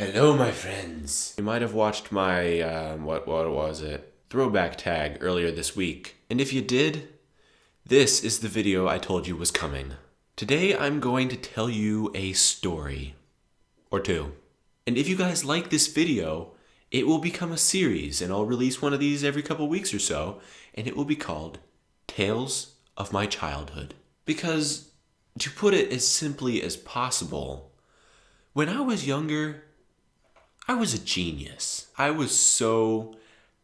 Hello, my friends. You might have watched my, what was it? Throwback tag earlier this week. And if you did, this is the video I told you was coming. Today I'm going to tell you a story. Or two. And if you guys like this video, it will become a series, and I'll release one of these every couple weeks or so, and it will be called Tales of My Childhood. Because, to put it as simply as possible, when I was younger, I was a genius. I was so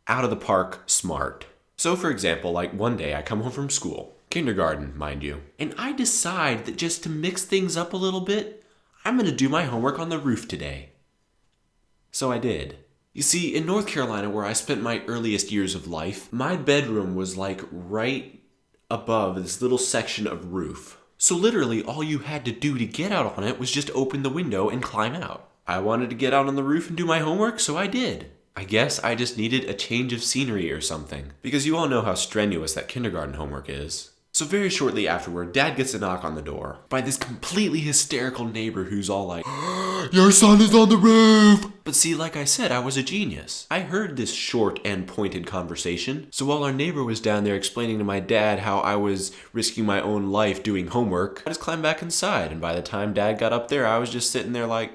out of the park smart. So for example, like one day I come home from school, kindergarten, mind you, and I decide that just to mix things up a little bit, I'm gonna do my homework on the roof today. So I did. You see, in North Carolina, where I spent my earliest years of life, my bedroom was like right above this little section of roof. So literally all you had to do to get out on it was just open the window and climb out. I wanted to get out on the roof and do my homework, so I did. I guess I just needed a change of scenery or something, because you all know how strenuous that kindergarten homework is. So very shortly afterward, Dad gets a knock on the door by this completely hysterical neighbor who's all like, "Your son is on the roof!" But see, like I said, I was a genius. I heard this short and pointed conversation, so while our neighbor was down there explaining to my dad how I was risking my own life doing homework, I just climbed back inside, and by the time Dad got up there, I was just sitting there like,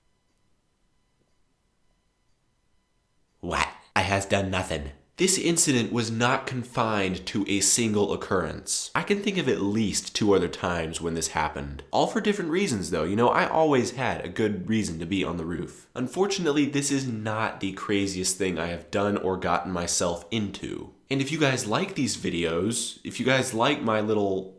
"What? I has done nothing." This incident was not confined to a single occurrence. I can think of at least 2 other times when this happened. All for different reasons though. You know, I always had a good reason to be on the roof. Unfortunately, this is not the craziest thing I have done or gotten myself into. And if you guys like these videos, if you guys like my little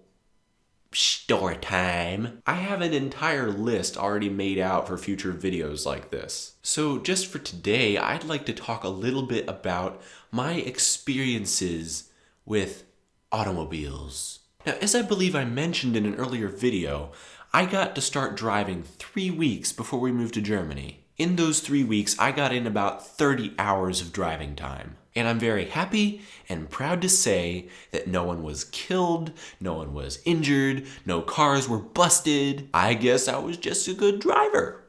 story time, I have an entire list already made out for future videos like this. So just for today, I'd like to talk a little bit about my experiences with automobiles. Now, as I believe I mentioned in an earlier video, I got to start driving 3 weeks before we moved to Germany. In those 3 weeks, I got in about 30 hours of driving time. And I'm very happy and proud to say that no one was killed, no one was injured, no cars were busted. I guess I was just a good driver.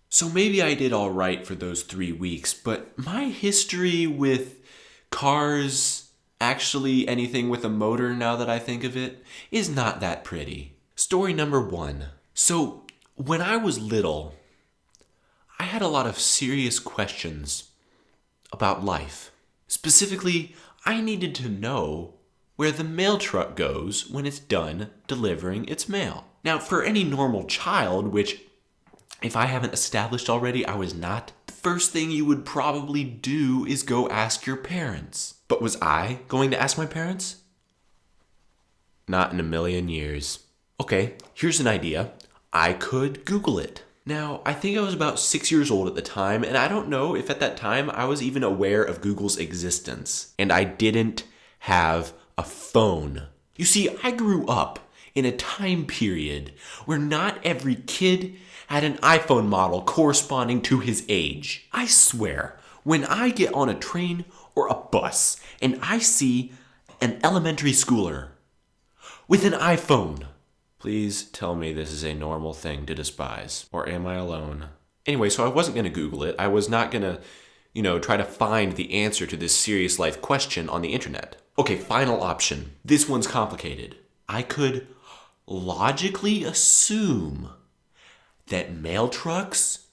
So maybe I did all right for those 3 weeks, but my history with cars, actually anything with a motor now that I think of it, is not that pretty. Story number 1. So when I was little, I had a lot of serious questions about life. Specifically, I needed to know where the mail truck goes when it's done delivering its mail. Now, for any normal child, which if I haven't established already, I was not, the first thing you would probably do is go ask your parents. But was I going to ask my parents? Not in a million years. Okay, here's an idea. I could Google it. Now, I think I was about 6 years old at the time, and I don't know if at that time I was even aware of Google's existence. And I didn't have a phone. You see, I grew up in a time period where not every kid had an iPhone model corresponding to his age. I swear, when I get on a train or a bus and I see an elementary schooler with an iPhone, please tell me this is a normal thing to despise. Or am I alone? Anyway, so I wasn't going to Google it. I was not going to, try to find the answer to this serious life question on the internet. Okay, final option. This one's complicated. I could logically assume that mail trucks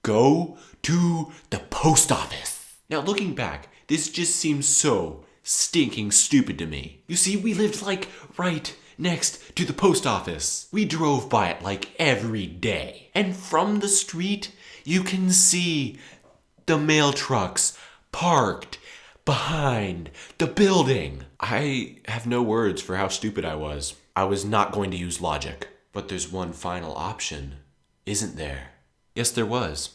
go to the post office. Now, looking back, this just seems so stinking stupid to me. You see, we lived like right next to the post office. We drove by it like every day. And from the street, you can see the mail trucks parked behind the building. I have no words for how stupid I was. I was not going to use logic. But there's one final option, isn't there? Yes, there was.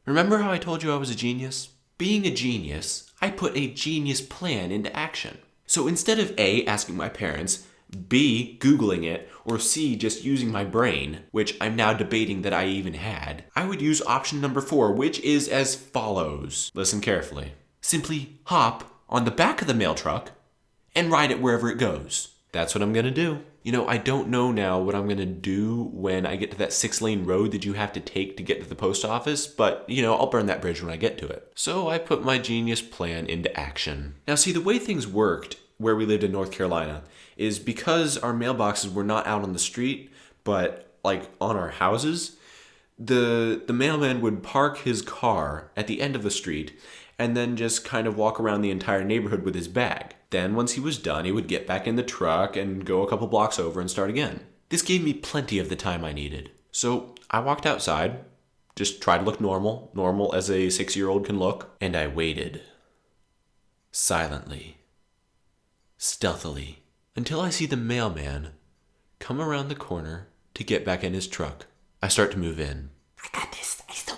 Remember how I told you I was a genius? Being a genius, I put a genius plan into action. So instead of A, asking my parents, B, Googling it, or C, just using my brain, which I'm now debating that I even had, I would use option number 4, which is as follows. Listen carefully. Simply hop on the back of the mail truck and ride it wherever it goes. That's what I'm gonna do. I don't know now what I'm going to do when I get to that 6-lane road that you have to take to get to the post office, but, I'll burn that bridge when I get to it. So I put my genius plan into action. Now, see, the way things worked where we lived in North Carolina is because our mailboxes were not out on the street, but like on our houses, the mailman would park his car at the end of the street and then just kind of walk around the entire neighborhood with his bag. Then once he was done, he would get back in the truck and go a couple blocks over and start again. This gave me plenty of the time I needed. So I walked outside, just tried to look normal as a 6-year-old can look, and I waited. Silently. Stealthily. Until I see the mailman come around the corner to get back in his truck. I start to move in. I got this. I still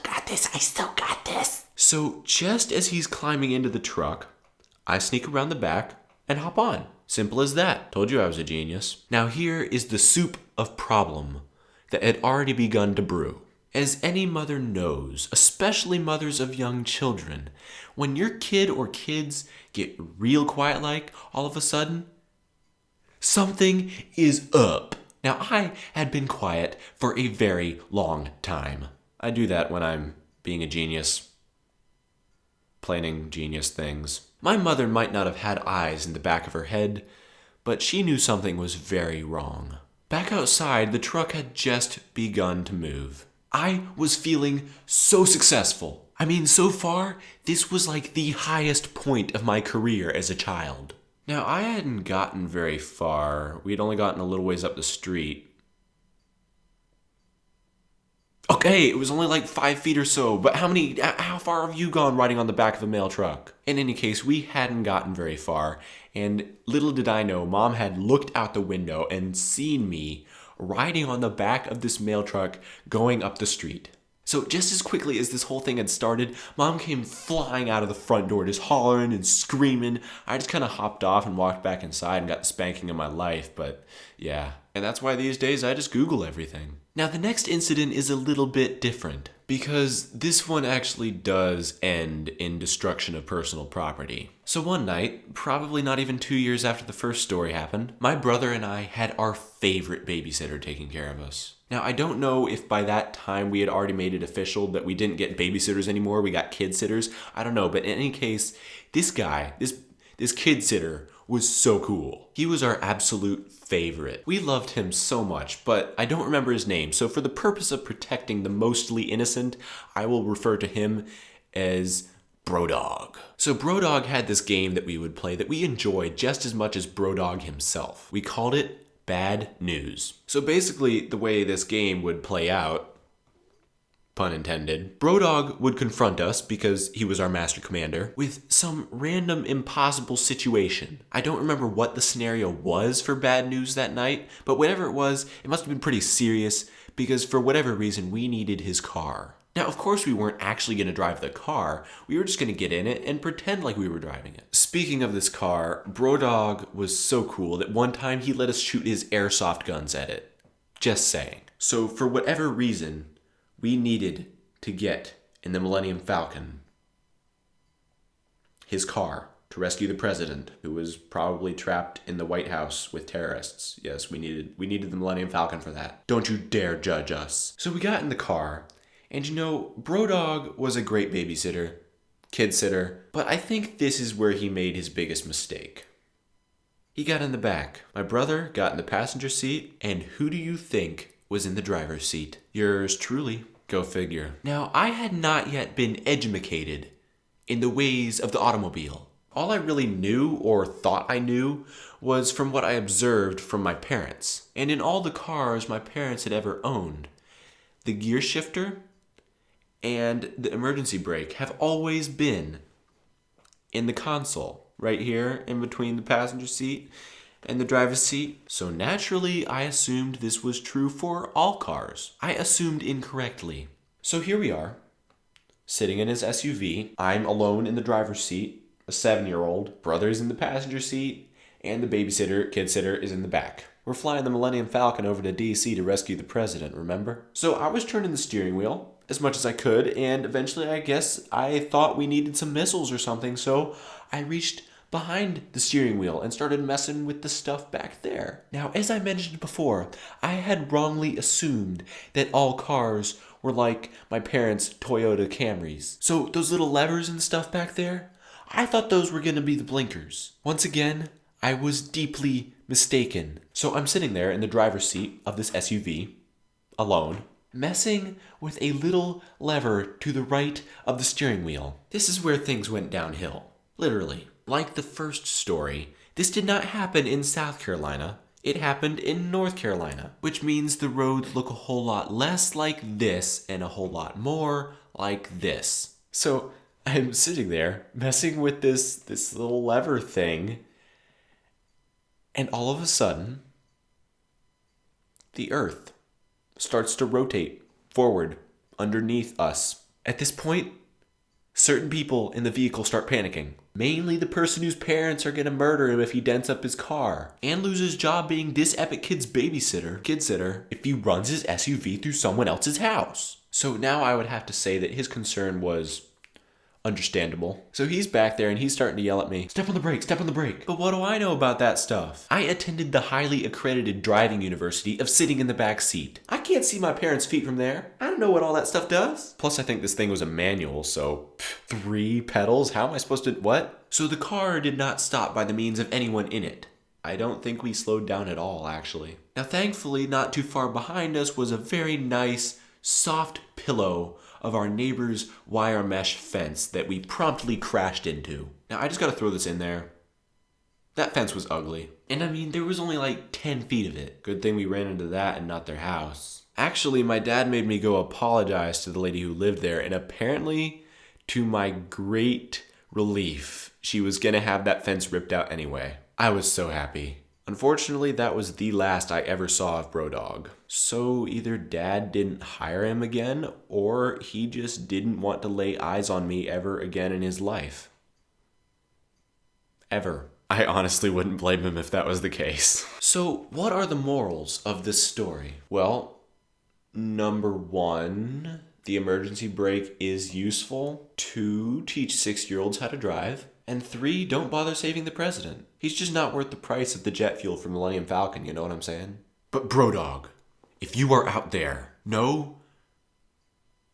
got this. So just as he's climbing into the truck, I sneak around the back and hop on. Simple as that. Told you I was a genius. Now here is the soup of problem that had already begun to brew. As any mother knows, especially mothers of young children, when your kid or kids get real quiet all of a sudden, something is up. Now, I had been quiet for a very long time. I do that when I'm being a genius, planning genius things. My mother might not have had eyes in the back of her head, but she knew something was very wrong. Back outside, the truck had just begun to move. I was feeling so successful. I mean, so far, this was like the highest point of my career as a child. Now, I hadn't gotten very far. We'd only gotten a little ways up the street. Okay, it was only like 5 feet or so, but how far have you gone riding on the back of a mail truck? In any case, we hadn't gotten very far, and little did I know, Mom had looked out the window and seen me riding on the back of this mail truck going up the street. So just as quickly as this whole thing had started, Mom came flying out of the front door, just hollering and screaming. I just kind of hopped off and walked back inside and got the spanking of my life, but yeah. And that's why these days I just Google everything. Now the next incident is a little bit different, because this one actually does end in destruction of personal property. So one night, probably not even 2 years after the first story happened, my brother and I had our favorite babysitter taking care of us. Now, I don't know if by that time we had already made it official that we didn't get babysitters anymore, we got kid sitters. I don't know, but in any case, this guy, this kid sitter was so cool. He was our absolute favorite. We loved him so much, but I don't remember his name, so for the purpose of protecting the mostly innocent, I will refer to him as Brodog. So Brodog had this game that we would play that we enjoyed just as much as Brodog himself. We called it Bad News. So basically, the way this game would play out, pun intended, Brodog would confront us, because he was our master commander, with some random impossible situation. I don't remember what the scenario was for Bad News that night, but whatever it was, it must have been pretty serious, because for whatever reason, we needed his car. Now, of course, we weren't actually going to drive the car. We were just going to get in it and pretend like we were driving it. Speaking of this car, Brodog was so cool that one time he let us shoot his airsoft guns at it. Just saying. So for whatever reason, we needed to get in the Millennium Falcon, his car, to rescue the president, who was probably trapped in the White House with terrorists. Yes, we needed the Millennium Falcon for that. Don't you dare judge us. So we got in the car. And Brodog was a great babysitter, kid sitter, but I think this is where he made his biggest mistake. He got in the back. My brother got in the passenger seat, and who do you think was in the driver's seat? Yours truly. Go figure. Now, I had not yet been educated in the ways of the automobile. All I really knew, or thought I knew, was from what I observed from my parents. And in all the cars my parents had ever owned, the gear shifter and the emergency brake have always been in the console, right here in between the passenger seat and the driver's seat. So naturally, I assumed this was true for all cars. I assumed incorrectly. So here we are, sitting in his SUV. I'm alone in the driver's seat, a 7-year-old. Brother's in the passenger seat, and the babysitter, kid sitter, is in the back. We're flying the Millennium Falcon over to DC to rescue the president, remember? So I was turning the steering wheel as much as I could, and eventually I guess I thought we needed some missiles or something, so I reached behind the steering wheel and started messing with the stuff back there. Now, as I mentioned before, I had wrongly assumed that all cars were like my parents' Toyota Camrys. So those little levers and stuff back there, I thought those were going to be the blinkers. Once again, I was deeply mistaken. So I'm sitting there in the driver's seat of this SUV, alone, messing with a little lever to the right of the steering wheel. This is where things went downhill. Literally. Like the first story, this did not happen in South Carolina. It happened in North Carolina, which means the roads look a whole lot less like this and a whole lot more like this. So I'm sitting there messing with this little lever thing, and all of a sudden, the earth starts to rotate forward underneath us. At this point, certain people in the vehicle start panicking. Mainly the person whose parents are going to murder him if he dents up his car, and lose his job being this epic kid's kid-sitter, if he runs his SUV through someone else's house. So now I would have to say that his concern was understandable. So he's back there and he's starting to yell at me, step on the brake, step on the brake. But what do I know about that stuff? I attended the highly accredited driving university of sitting in the back seat. I can't see my parents' feet from there. I don't know what all that stuff does. Plus I think this thing was a manual, so 3 pedals? How am I supposed to, what? So the car did not stop by the means of anyone in it. I don't think we slowed down at all, actually. Now thankfully, not too far behind us was a very nice, soft pillow of our neighbor's wire mesh fence that we promptly crashed into. Now, I just gotta throw this in there. That fence was ugly. And I mean, there was only like 10 feet of it. Good thing we ran into that and not their house. Actually, my dad made me go apologize to the lady who lived there, and apparently, to my great relief, she was gonna have that fence ripped out anyway. I was so happy. Unfortunately, that was the last I ever saw of Brodog. So either Dad didn't hire him again, or he just didn't want to lay eyes on me ever again in his life. Ever. I honestly wouldn't blame him if that was the case. So what are the morals of this story? Well, number 1, the emergency brake is useful. 2, teach 6-year-olds how to drive. And 3, don't bother saving the president. He's just not worth the price of the jet fuel from Millennium Falcon, you know what I'm saying? But Brodog, if you are out there, know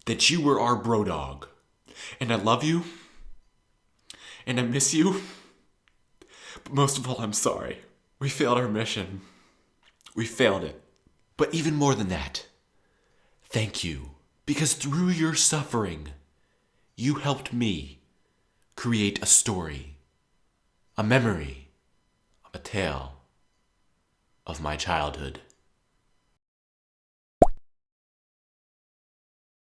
that you were our Brodog. And I love you. And I miss you. But most of all, I'm sorry. We failed our mission. We failed it. But even more than that, thank you. Because through your suffering, you helped me create a story, a memory, a tale of my childhood.